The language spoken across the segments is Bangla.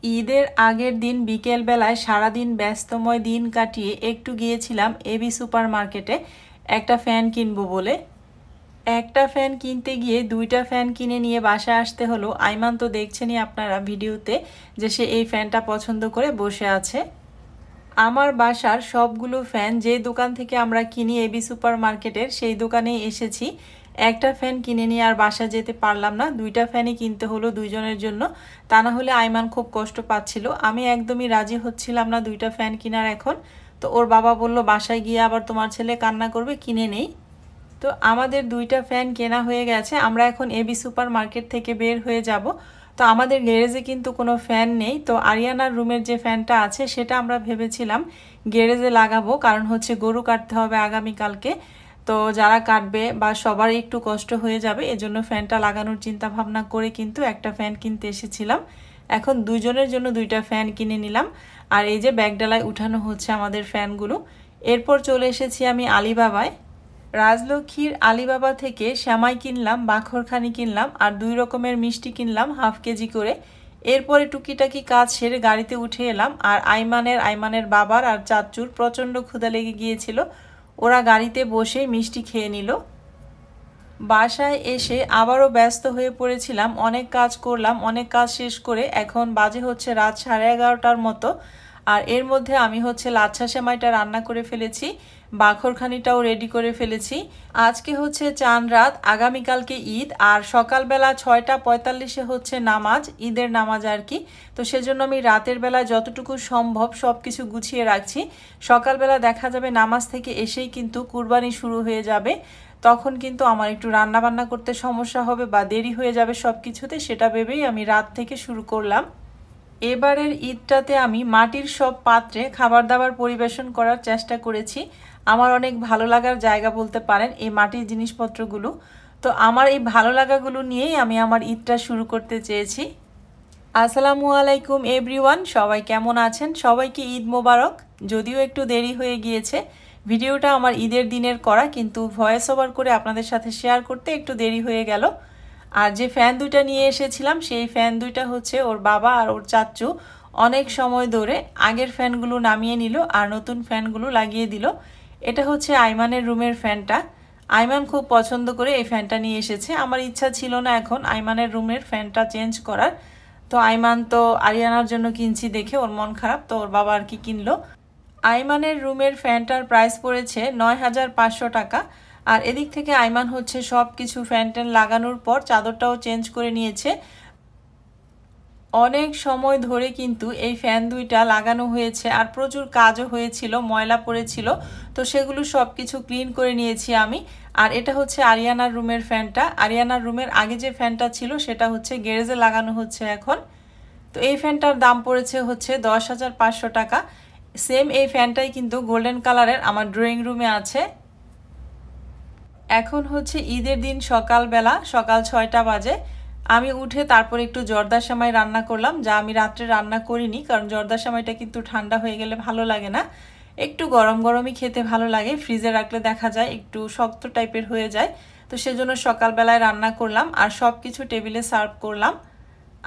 ঈদের আগের দিন বিকেল বেলায় সারাদিন ব্যস্তময় দিন কাটিয়ে একটু গিয়েছিলাম এবি সুপার মার্কেটে একটা ফ্যান কিনবো বলে। একটা ফ্যান কিনতে গিয়ে দুইটা ফ্যান কিনে নিয়ে বাসায় আসতে হলো। আইমান তো দেখছেনই আপনারা ভিডিওতে যে সে এই ফ্যানটা পছন্দ করে বসে আছে। আমার বাসার সবগুলো ফ্যান যে দোকান থেকে আমরা কিনি এবি সুপার মার্কেটের সেই দোকানেই এসেছি। একটা ফ্যান কিনে নিয়ে আর বাসায় যেতে পারলাম না, দুইটা ফ্যানই কিনতে হলো দুইজনের জন্য। তা না হলে আইমান খুব কষ্ট পাচ্ছিল। আমি একদমই রাজি হচ্ছিলাম না দুইটা ফ্যান কেনার এখন। তো ওর বাবা বলল বাসায় গিয়ে আবার তোমার ছেলে কান্না করবে, কিনে নেই। তো আমাদের দুইটা ফ্যান কেনা হয়ে গেছে। আমরা এখন এবি সুপার মার্কেট থেকে বের হয়ে যাব। তো আমাদের গ্যারেজে কিন্তু কোনো ফ্যান নেই। তো আরিয়ানার রুমের যে ফ্যানটা আছে সেটা আমরা ভেবেছিলাম গ্যারেজে লাগাবো, কারণ হচ্ছে গরু কাটতে হবে আগামীকালকে। তো যারা কাটবে বা সবার একটু কষ্ট হয়ে যাবে, এজন্য ফ্যানটা লাগানোর চিন্তা ভাবনা করে কিন্তু একটা ফ্যান কিনতে এসেছিলাম। এখন দুইজনের জন্য দুইটা ফ্যান কিনে নিলাম। আর এই যে ব্যাগডালায় উঠানো হচ্ছে আমাদের ফ্যানগুলো। এরপর চলে এসেছি আমি আলিবাবায়। রাজলক্ষ্মীর আলিবাবা থেকে সেমাই কিনলাম, বাখরখানি কিনলাম আর 2 রকমের মিষ্টি কিনলাম হাফ কেজি করে। এরপরে টুকিটাকি কাজ সেরে গাড়িতে উঠে এলাম। আর আইমানের বাবার আর চাচুর প্রচণ্ড ক্ষুধা লেগে গিয়েছিল, ওরা গাড়িতে বসে মিষ্টি খেয়ে নিল। বাসায় এসে আবারও ব্যস্ত হয়ে পড়েছিলাম, অনেক কাজ করলাম। অনেক কাজ শেষ করে এখন বাজে হচ্ছে রাত 11:30টার মতো। আর এর মধ্যে আমি হচ্ছে লাচ্ছা সেমাইটা রান্না করে ফেলেছি, বাখরখানিটাও রেডি করে ফেলেছি। আজকে হচ্ছে চাঁদ রাত, আগামীকালকে ঈদ। আর সকালবেলা 6:45-এ হচ্ছে নামাজ, ঈদের নামাজ আর কি। তো সেজন্য আমি রাতের বেলায় যতটুকু সম্ভব সব কিছু গুছিয়ে রাখছি। সকালবেলা দেখা যাবে নামাজ থেকে এসেই কিন্তু কুরবানি শুরু হয়ে যাবে, তখন কিন্তু আমার একটু রান্না বান্না করতে সমস্যা হবে বা দেরি হয়ে যাবে সব কিছুতে, সেটা ভেবেই আমি রাত থেকে শুরু করলাম। এবারের ঈদটাতে আমি মাটির সব পাত্রে খাবার দাবার পরিবেশন করার চেষ্টা করেছি। আমার অনেক ভালো লাগার জায়গা বলতে পারেন এই মাটির জিনিসপত্রগুলো। তো আমার এই ভালো লাগাগুলো নিয়েই আমি আমার ঈদটা শুরু করতে চেয়েছি। আসসালামু আলাইকুম এভরিওয়ান, সবাই কেমন আছেন? সবাইকে ঈদ মোবারক। যদিও একটু দেরি হয়ে গিয়েছে, ভিডিওটা আমার ঈদের দিনের করা, কিন্তু ভয়েস ওভার করে আপনাদের সাথে শেয়ার করতে একটু দেরি হয়ে গেল। আর যে ফ্যান দুইটা নিয়ে এসেছিলাম সেই ফ্যান দুইটা হচ্ছে ওর বাবা আর ওর চাচু অনেক সময় ধরে আগের ফ্যানগুলো নামিয়ে নিল আর নতুন ফ্যানগুলো লাগিয়ে দিল। এটা হচ্ছে আইমানের রুমের ফ্যানটা। আইমান খুব পছন্দ করে এই ফ্যানটা নিয়ে এসেছে। আমার ইচ্ছা ছিল না এখন আইমানের রুমের ফ্যানটা চেঞ্জ করার। তো আইমান তো আরিয়ানার জন্য কিনছি দেখে ওর মন খারাপ, তো ওর বাবা আর কি কিনলো। আইমানের রুমের ফ্যানটার প্রাইস পড়েছে 9,500 টাকা। আর এদিক থেকে আইমান হচ্ছে সব কিছু ফ্যান ট্যান লাগানোর পর চাদরটাও চেঞ্জ করে নিয়েছে। অনেক সময় ধরে কিন্তু এই ফ্যান দুইটা লাগানো হয়েছে আর প্রচুর কাজও হয়েছিল, ময়লা পড়েছিল। তো সেগুলো সব কিছু ক্লিন করে নিয়েছি আমি। আর এটা হচ্ছে আরিয়ানার রুমের ফ্যানটা। আরিয়ানার রুমের আগে যে ফ্যানটা ছিল সেটা হচ্ছে গ্যারেজে লাগানো হচ্ছে এখন। তো এই ফ্যানটার দাম পড়েছে হচ্ছে 10,500 টাকা। সেম এই ফ্যানটাই কিন্তু গোল্ডেন কালারের আমার ড্রয়িং রুমে আছে। এখন হচ্ছে ঈদের দিন সকালবেলা, সকাল 6টা বাজে। আমি উঠে তারপর একটু জর্দা সেমাই রান্না করলাম, যা আমি রাত্রে রান্না করিনি, কারণ জর্দা সেমাইটা কিন্তু ঠান্ডা হয়ে গেলে ভালো লাগে না, একটু গরম গরমই খেতে ভালো লাগে। ফ্রিজে রাখলে দেখা যায় একটু শক্ত টাইপের হয়ে যায়। তো সেজন্য সকালবেলায় রান্না করলাম আর সব কিছু টেবিলে সার্ভ করলাম।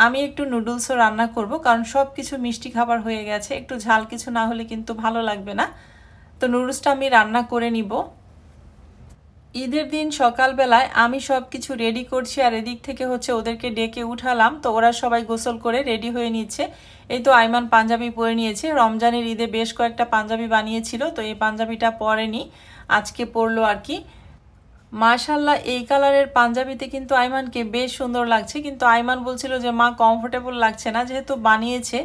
আমি একটু নুডলসও রান্না করব, কারণ সব কিছু মিষ্টি খাবার হয়ে গেছে, একটু ঝাল কিছু না হলে কিন্তু ভালো লাগবে না। তো নুডলসটা আমি রান্না করে নিব। ঈদের দিন সকালবেলায় আমি সব কিছু রেডি করছি আর এদিক থেকে হচ্ছে ওদেরকে ডেকে উঠালাম। তো ওরা সবাই গোসল করে রেডি হয়ে নিচ্ছে। এই তো আইমান পাঞ্জাবি পরে নিয়েছে, রমজানের ঈদে বেশ কয়েকটা পাঞ্জাবি বানিয়েছিল, তো এই পাঞ্জাবিটা পরেনি, আজকে পরলো আর কি। মাশাল্লাহ এই কালারের পাঞ্জাবিতে কিন্তু আইমানকে বেশ সুন্দর লাগছে, কিন্তু আইমান বলছিল যে মা কমফোর্টেবল লাগছে না, যেহেতু বানিয়েছে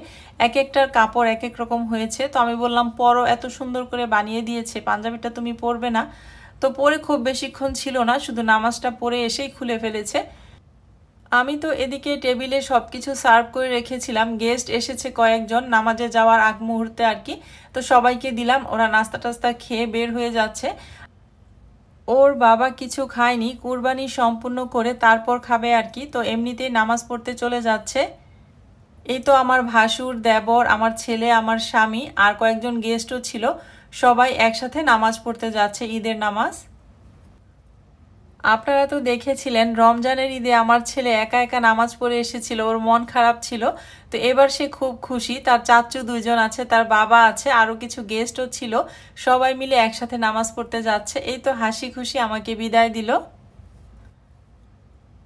এক একটার কাপড় এক এক রকম হয়েছে। তো আমি বললাম পরো, এত সুন্দর করে বানিয়ে দিয়েছে, পাঞ্জাবিটা তুমি পরবে না? তো পরে খুব বেশিক্ষণ ছিল না, শুধু নামাজটা পড়ে এসেই খুলে ফেলেছে। আমি তো এদিকে টেবিলে সব কিছু সার্ভ করে রেখেছিলাম, গেস্ট এসেছে কয়েকজন নামাজে যাওয়ার আগ মুহূর্তে আর কি। তো সবাইকে দিলাম, ওরা নাস্তা টাস্তা খেয়ে বের হয়ে যাচ্ছে। ওর বাবা কিছু খায়নি, কুরবানি সম্পূর্ণ করে তারপর খাবে আর কি। তো এমনিতেই নামাজ পড়তে চলে যাচ্ছে। এই তো আমার ভাসুর, দেবর, আমার ছেলে, আমার স্বামী আর কয়েকজন গেস্টও ছিল, সবাই একসাথে নামাজ পড়তে যাচ্ছে ঈদের নামাজ। আপনারা তো দেখেছিলেন রমজানের ঈদে আমার ছেলে একা একা নামাজ পড়ে এসেছিল, ওর মন খারাপ ছিল। তো এবার সে খুব খুশি, তার চাচু 2জন আছে, তার বাবা আছে, আরও কিছু গেস্টও ছিল, সবাই মিলে একসাথে নামাজ পড়তে যাচ্ছে। এই তো হাসি খুশি আমাকে বিদায় দিল।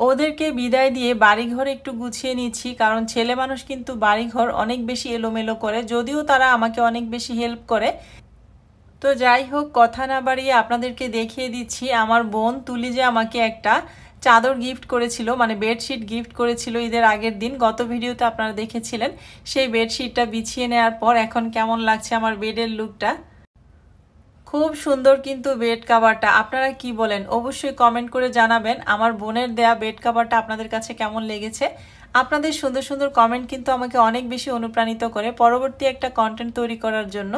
ওদেরকে বিদায় দিয়ে বাড়িঘর একটু গুছিয়ে নিচ্ছি, কারণ ছেলে মানুষ কিন্তু বাড়িঘর অনেক বেশি এলোমেলো করে, যদিও তারা আমাকে অনেক বেশি হেল্প করে। তো যাই হোক, কথা না বাড়িয়ে আপনাদেরকে দেখিয়ে দিচ্ছি আমার বোন তুলি যে আমাকে একটা চাদর গিফট করেছিল, মানে বেডশিট গিফট করেছিল ঈদের আগের দিন। গত ভিডিওতে আপনারা দেখেছিলেন। সেই বেডশিটটা বিছিয়ে নেওয়ার পর এখন কেমন লাগছে আমার বেডের লুকটা। খুব সুন্দর কিন্তু বেড কাভারটা। আপনারা কি বলেন অবশ্যই কমেন্ট করে জানাবেন আমার বোনের দেয়া বেড কাভারটা আপনাদের কাছে কেমন লেগেছে। আপনাদের সুন্দর সুন্দর কমেন্ট কিন্তু আমাকে অনেক বেশি অনুপ্রাণিত করে পরবর্তী একটা কন্টেন্ট তৈরি করার জন্য।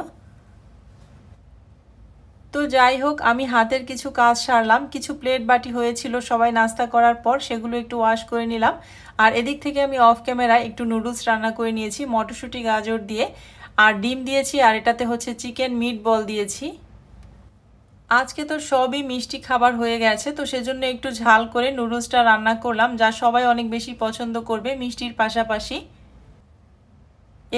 তো যাই হোক, আমি হাতের কিছু কাজ সারলাম, কিছু প্লেট বাটি হয়েছিল সবাই নাস্তা করার পর, সেগুলো একটু ওয়াশ করে নিলাম। আর এদিক থেকে আমি অফ ক্যামেরায় একটু নুডলস রান্না করে নিয়েছি মটরশুঁটি গাজর দিয়ে, আর ডিম দিয়েছি, আর এটাতে হচ্ছে চিকেন মিট বল দিয়েছি। আজকে তো সবই মিষ্টি খাবার হয়ে গেছে, তো সেজন্য একটু ঝাল করে নুডলসটা রান্না করলাম, যা সবাই অনেক বেশি পছন্দ করবে মিষ্টির পাশাপাশি।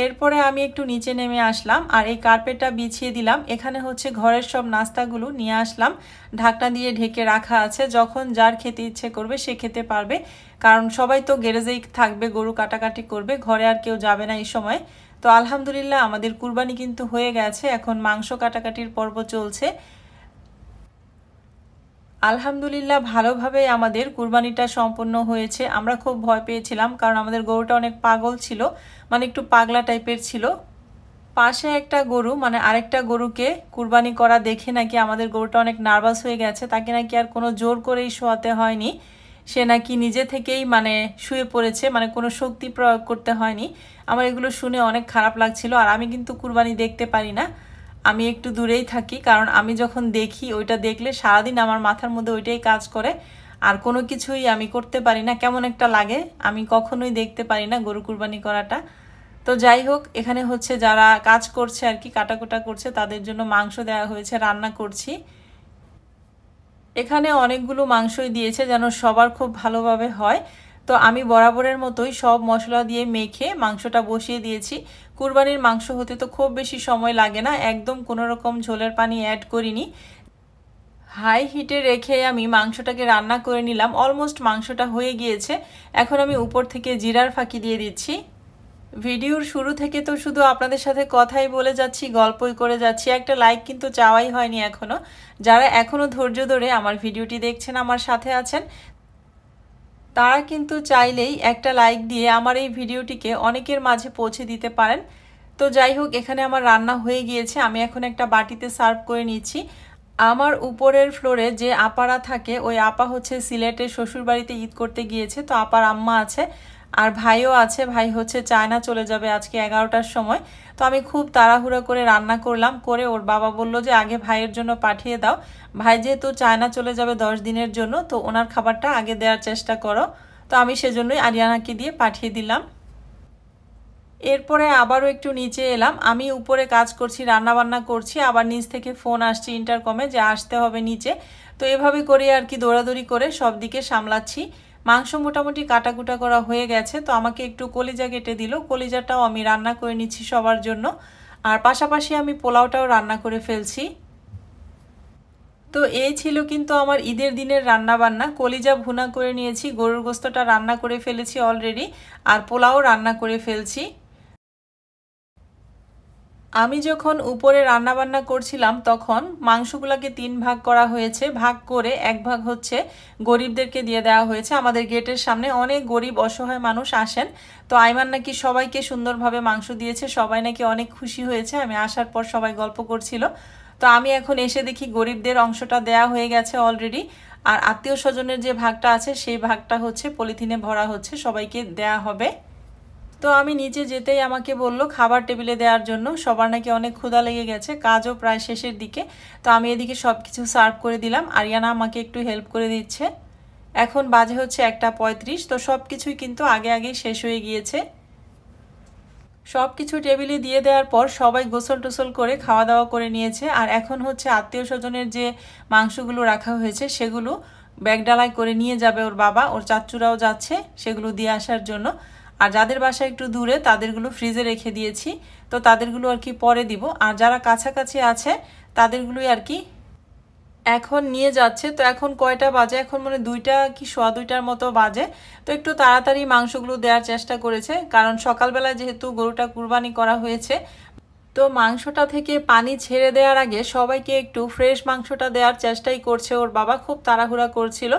এরপরে আমি একটু নিচে নেমে আসলাম আর এই কার্পেটটা বিছিয়ে দিলাম। এখানে হচ্ছে ঘরের সব নাস্তাগুলো নিয়ে আসলাম, ঢাকনা দিয়ে ঢেকে রাখা আছে, যখন যার খেতে ইচ্ছে করবে সে খেতে পারবে, কারণ সবাই তো গ্যারেজেই থাকবে, গরু কাটাকাটি করবে, ঘরে আর কেউ যাবে না এই সময়। তো আলহামদুলিল্লাহ আমাদের কুরবানি কিন্তু হয়ে গেছে, এখন মাংস কাটাকাটির পর্ব চলছে। আলহামদুলিল্লাহ ভালোভাবে আমাদের কুরবানিটা সম্পন্ন হয়েছে। আমরা খুব ভয় পেয়েছিলাম, কারণ আমাদের গরুটা অনেক পাগল ছিল, মানে একটু পাগলা টাইপের ছিল। পাশে একটা গরু, মানে আরেকটা গরুকে কুরবানি করা দেখে নাকি আমাদের গরুটা অনেক নার্ভাস হয়ে গেছে, তাকে নাকি আর কোনো জোর করেই শোয়াতে হয়নি, সে নাকি নিজে থেকেই মানে শুয়ে পড়েছে, মানে কোনো শক্তি প্রয়োগ করতে হয়নি। আমার এগুলো শুনে অনেক খারাপ লাগছিল। আর আমি কিন্তু কুরবানি দেখতে পারি না, আমি একটু দূরেই থাকি, কারণ আমি যখন দেখি ওইটা দেখলে সারাদিন আমার মাথার মধ্যে ওইটাই কাজ করে, আর কোনো কিছুই আমি করতে পারি না, কেমন একটা লাগে, আমি কখনোই দেখতে পারি না গরু কুরবানি করাটা। তো যাই হোক, এখানে হচ্ছে যারা কাজ করছে আর কি, কাটাকুটা করছে, তাদের জন্য মাংস দেওয়া হয়েছে, রান্না করছি। এখানে অনেকগুলো মাংসই দিয়েছে যেন সবার খুব ভালোভাবে হয়। তো আমি বরাবরের মতোই সব মশলা দিয়ে মেখে মাংসটা বসিয়ে দিয়েছি। কুরবানির মাংস হতে তো খুব বেশি সময় লাগে না, একদম কোনো রকম ঝোলের পানি অ্যাড করিনি। হাই হিটে রেখে আমি মাংসটাকে রান্না করে নিলাম, অলমোস্ট মাংসটা হয়ে গিয়েছে। এখন আমি উপর থেকে জিরার ফাঁকি দিয়ে দিচ্ছি। ভিডিওর শুরু থেকে তো শুধু আপনাদের সাথে কথাই বলে যাচ্ছি, গল্পই করে যাচ্ছি, একটা লাইক কিন্তু চাওয়াই হয়নি এখনো। যারা এখনো ধৈর্য ধরে আমার ভিডিওটি দেখছেন, আমার সাথে আছেন, তারা কিন্তু চাইলেই একটা লাইক দিয়ে আমার এই ভিডিওটিকে অনেকের মাঝে পৌঁছে দিতে পারেন। তো যাই হোক, এখানে আমার রান্না হয়ে গিয়েছে, আমি এখন একটা বাটিতে সার্ভ করে নিচ্ছি। আমার উপরের ফ্লোরে যে আপারা থাকে, ওই আপা হচ্ছে সিলেটের শ্বশুরবাড়িতে ঈদ করতে গিয়েছে, তো আপার আম্মা আছে আর ভাইও আছে। ভাই হচ্ছে চায়না চলে যাবে আজকে 11টার সময়। তো আমি খুব তাড়াহুড়ো করে রান্না করলাম, করে ওর বাবা বলল যে আগে ভাইয়ের জন্য পাঠিয়ে দাও, ভাই যেহেতু চায়না চলে যাবে 10 দিনের জন্য, তো ওনার খাবারটা আগে দেওয়ার চেষ্টা করো। তো আমি সেজন্যই আরিয়ানাকে দিয়ে পাঠিয়ে দিলাম। এরপরে আবারও একটু নিচে এলাম, আমি উপরে কাজ করছি, রান্না বান্না করছি, আবার নিচ থেকে ফোন আসছে ইন্টারকমে যে আসতে হবে নিচে। তো এভাবে করে আর কি দৌড়াদৌড়ি করে সব দিকে সামলাচ্ছি। মাংস মোটামুটি কাটাকুটা করা হয়ে গেছে, তো আমাকে একটু কলিজা কেটে দিল, কলিজাটাও আমি রান্না করে নিচ্ছি সবার জন্য। আর পাশাপাশি আমি পোলাওটাও রান্না করে ফেলছি। তো এই ছিল কিন্তু আমার ঈদের দিনের রান্না বান্না। কলিজা ভুনা করে নিয়েছি, গরুর গোস্তটা রান্না করে ফেলেছি অলরেডি, আর পোলাও রান্না করে ফেলছি। আমি যখন উপরে রান্নাবান্না করছিলাম তখন মাংসগুলোকে 3 ভাগ করা হয়েছে, ভাগ করে 1 ভাগ হচ্ছে গরিবদেরকে দিয়ে দেওয়া হয়েছে। আমাদের গেটের সামনে অনেক গরিব অসহায় মানুষ আসেন, তো আইমান নাকি সবাইকে সুন্দরভাবে মাংস দিয়েছে, সবাই নাকি অনেক খুশি হয়েছে। আমি আসার পর সবাই গল্প করছিল, তো আমি এখন এসে দেখি গরিবদের অংশটা দেয়া হয়ে গেছে অলরেডি, আর আত্মীয় স্বজনের যে ভাগটা আছে সেই ভাগটা হচ্ছে পলিথিনে ভরা হচ্ছে, সবাইকে দেয়া হবে। তো আমি নিচে যেতেই আমাকে বললো খাবার টেবিলে দেওয়ার জন্য, সবার নাকি অনেক ক্ষুধা লেগে গেছে, কাজও প্রায় শেষের দিকে। তো আমি এদিকে সব কিছু সার্ভ করে দিলাম, আরিয়ানা আমাকে একটু হেল্প করে দিচ্ছে। এখন বাজে হচ্ছে 1:35, তো সব কিছুই কিন্তু আগে আগেই শেষ হয়ে গিয়েছে। সব কিছু টেবিলে দিয়ে দেওয়ার পর সবাই গোসল টোসল করে খাওয়া দাওয়া করে নিয়েছে, আর এখন হচ্ছে আত্মীয় স্বজনের যে মাংসগুলো রাখা হয়েছে সেগুলো ব্যাগ ডালায় করে নিয়ে যাবে ওর বাবা, ওর চাচ্চুরাও যাচ্ছে সেগুলো দিয়ে আসার জন্য। আর যাদের বাসা একটু দূরে তাদেরগুলো ফ্রিজে রেখে দিয়েছি, তো তাদেরগুলো আর কি পরে দিব। আর যারা কাছাকাছি আছে তাদেরগুলোই আর কি এখন নিয়ে যাচ্ছে। তো এখন কয়টা বাজে, এখন মানে 2টা কি 2:15 মতো বাজে। তো একটু তাড়াতাড়ি মাংসগুলো দেওয়ার চেষ্টা করেছে, কারণ সকালবেলা যেহেতু গরুটা কুরবানি করা হয়েছে, তো মাংসটা থেকে পানি ছেড়ে দেওয়ার আগে সবাইকে একটু ফ্রেশ মাংসটা দেওয়ার চেষ্টাই করছে ওর বাবা, খুব তাড়াহুড়া করছিল।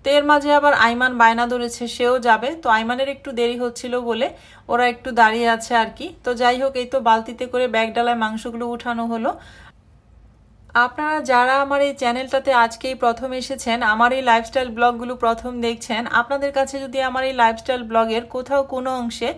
তো এর মাঝে আবার আইমান বায়না ধরেছে সেও যাবে, তো আইমানের একটু দেরি হচ্ছিল বলে ওরা একটু দাঁড়িয়ে আছে আর কি। তো যাই হোক, এই তো বালতিতে করে ব্যাগ ডালায় মাংসগুলো উঠানো হলো। আপনারা যারা আমার এই চ্যানেলটাতে আজকেই প্রথম এসেছেন, আমার এই লাইফস্টাইল ব্লগগুলো প্রথম দেখছেন, আপনাদের কাছে যদি আমার এই লাইফস্টাইল ব্লগের কোথাও কোনো অংশে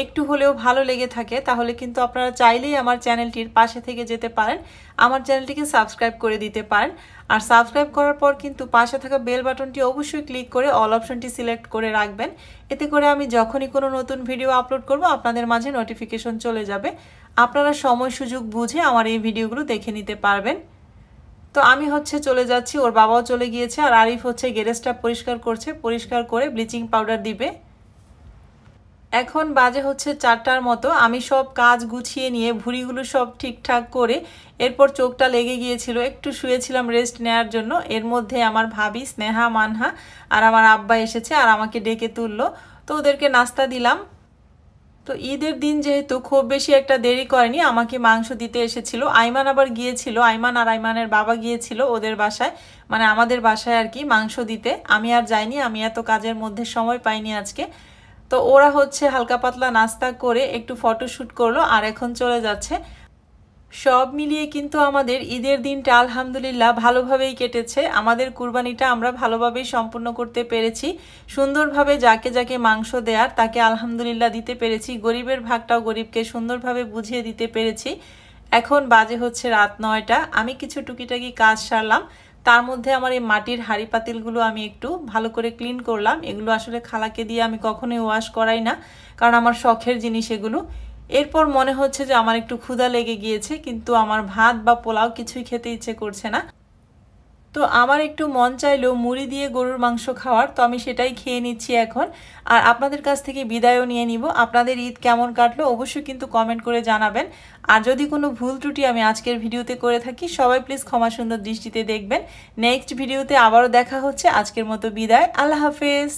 একটু হলেও ভালো লেগে থাকে, তাহলে কিন্তু আপনারা চাইলেই আমার চ্যানেলটির পাশে থেকে যেতে পারেন, আমার চ্যানেলটিকে সাবস্ক্রাইব করে দিতে পারেন। আর সাবস্ক্রাইব করার পর কিন্তু পাশে থাকা বেল বাটনটি অবশ্যই ক্লিক করে অল অপশনটি সিলেক্ট করে রাখবেন। এতে করে আমি যখনই কোনো নতুন ভিডিও আপলোড করব আপনাদের মাঝে নোটিফিকেশন চলে যাবে, আপনারা সময় সুযোগ বুঝে আমার এই ভিডিওগুলো দেখে নিতে পারবেন। তো আমি হচ্ছে চলে যাচ্ছি, ওর বাবাও চলে গিয়েছে, আর আরিফ হচ্ছে গ্যারেজটা পরিষ্কার করছে, পরিষ্কার করে ব্লিচিং পাউডার দিবে। এখন বাজে হচ্ছে 4টার মতো। আমি সব কাজ গুছিয়ে নিয়ে ভুঁড়িগুলো সব ঠিকঠাক করে এরপর চোখটা লেগে গিয়েছিল, একটু শুয়েছিলাম রেস্ট নেওয়ার জন্য। এর মধ্যে আমার ভাবি স্নেহা, মানহা আর আমার আব্বা এসেছে আর আমাকে ডেকে তুললো, তো ওদেরকে নাস্তা দিলাম। তো ঈদের দিন যেহেতু খুব বেশি একটা দেরি করেনি, আমাকে মাংস দিতে এসেছিল। আইমান আবার গিয়েছিল, আইমান আর আইমানের বাবা গিয়েছিল ওদের বাসায়, মানে আমাদের বাসায় আর কি মাংস দিতে। আমি আর যাইনি, আমি এত কাজের মধ্যে সময় পাইনি আজকে। তো ওরা হচ্ছে হালকা পাতলা নাস্তা করে একটু ফটোশ্যুট করলো আর এখন চলে যাচ্ছে। সব মিলিয়ে কিন্তু আমাদের ঈদের দিনটা আলহামদুলিল্লাহ ভালোভাবেই কেটেছে। আমাদের কুরবানিটা আমরা ভালোভাবেই সম্পূর্ণ করতে পেরেছি, সুন্দরভাবে যাকে যাকে মাংস দেয়ার তাকে আলহামদুলিল্লাহ দিতে পেরেছি, গরিবের ভাগটাও গরিবকে সুন্দরভাবে বুঝিয়ে দিতে পেরেছি। এখন বাজে হচ্ছে রাত 9টা। আমি কিছু টুকিটাকি কাজ সারলাম, তার মধ্যে আমার এই মাটির হাঁড়ি পাতিলগুলো আমি একটু ভালো করে ক্লিন করলাম। এগুলো আসলে খালাকে দিয়ে আমি কখনোই ওয়াশ করাই না, কারণ আমার শখের জিনিস এগুলো। এরপর মনে হচ্ছে যে আমার একটু ক্ষুধা লেগে গিয়েছে, কিন্তু আমার ভাত বা পোলাও কিছুই খেতে ইচ্ছে করছে না। তো আমার একটু মন চাইলো মুড়ি দিয়ে গরুর মাংস খাওয়ার, তো আমি সেটাই খেয়ে নিচ্ছি এখন। আর আপনাদের কাছ থেকে বিদায়ও নিয়ে নিব। আপনাদের ঈদ কেমন কাটলো অবশ্যই কিন্তু কমেন্ট করে জানাবেন। আর যদি কোনো ভুল ত্রুটি আমি আজকের ভিডিওতে করে থাকি, সবাই প্লিজ ক্ষমা সুন্দর দৃষ্টিতে দেখবেন। নেক্সট ভিডিওতে আবারও দেখা হচ্ছে। আজকের মতো বিদায়, আল্লাহ হাফেজ।